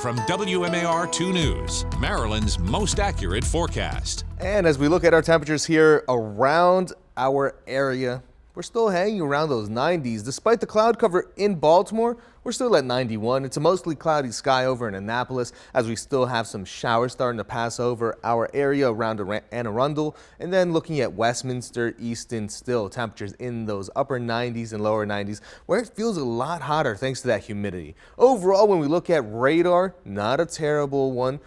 from WMAR-2 News, Maryland's most accurate forecast. And as we look at our temperatures here around our area, we're still hanging around those 90s. Despite the cloud cover in Baltimore, we're still at 91. It's a mostly cloudy sky over in Annapolis as we still have some showers starting to pass over our area around Anne Arundel. And then looking at Westminster, Easton, still temperatures in those upper 90s and lower 90s, where it feels a lot hotter thanks to that humidity. Overall, when we look at radar, not a terrible one.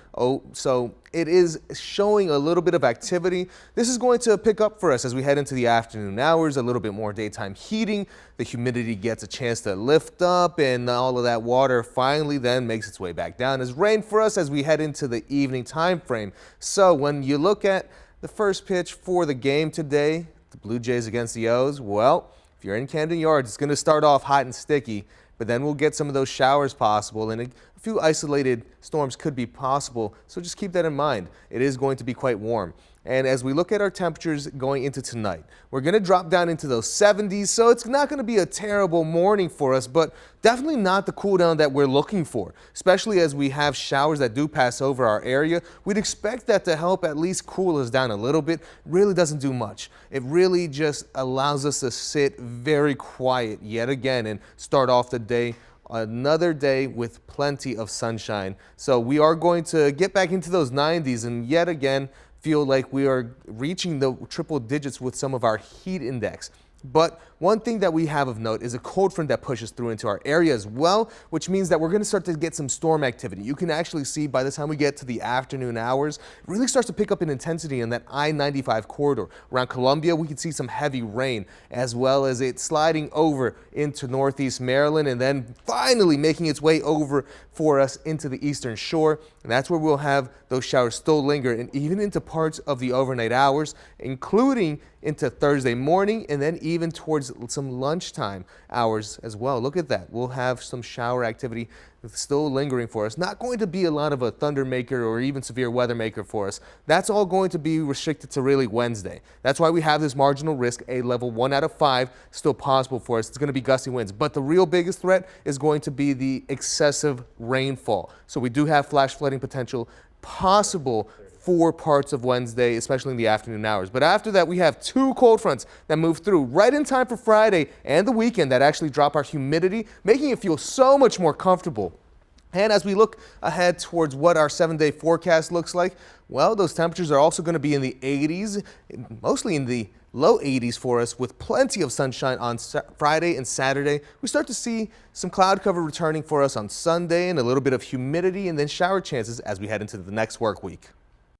So it is showing a little bit of activity. This is going to pick up for us as we head into the afternoon hours, a little bit more daytime heating. The humidity gets a chance to lift up and all of that water finally then makes its way back down as rain for us as we head into the evening time frame. So when you look at the first pitch for the game today, the Blue Jays against the O's, well, if you're in Camden Yards, it's going to start off hot and sticky, but then we'll get some of those showers possible and a few isolated storms could be possible. So just keep that in mind. It is going to be quite warm. And as we look at our temperatures going into tonight, we're going to drop down into those 70s. So it's not going to be a terrible morning for us, but definitely not the cool down that we're looking for, especially as we have showers that do pass over our area. We'd expect that to help at least cool us down a little bit. Really doesn't do much. It really just allows us to sit very quiet yet again and start off the day. Another day with plenty of sunshine. So we are going to get back into those 90s and yet again feel like we are reaching the triple digits with some of our heat index. But one thing that we have of note is a cold front that pushes through into our area as well, which means that we're going to start to get some storm activity. You can actually see by the time we get to the afternoon hours, it really starts to pick up in intensity in that I-95 corridor. Around Columbia, we can see some heavy rain, as well as it sliding over into northeast Maryland and then finally making its way over for us into the eastern shore. And that's where we'll have those showers still linger and even into parts of the overnight hours, including into Thursday morning and then even towards some lunchtime hours as well. Look at that. We'll have some shower activity still lingering for us. Not going to be a lot of a thunder maker or even severe weather maker for us. That's all going to be restricted to really Wednesday. That's why we have this marginal risk, a level 1 out of 5, still possible for us. It's going to be gusty winds. But the real biggest threat is going to be the excessive rainfall. So we do have flash flooding potential possible for parts of Wednesday, especially in the afternoon hours. But after that, we have two cold fronts that move through right in time for Friday and the weekend that actually drop our humidity, making it feel so much more comfortable. And as we look ahead towards what our 7-day forecast looks like, well, those temperatures are also going to be in the 80s, mostly in the low 80s for us with plenty of sunshine on Friday and Saturday. We start to see some cloud cover returning for us on Sunday and a little bit of humidity and then shower chances as we head into the next work week.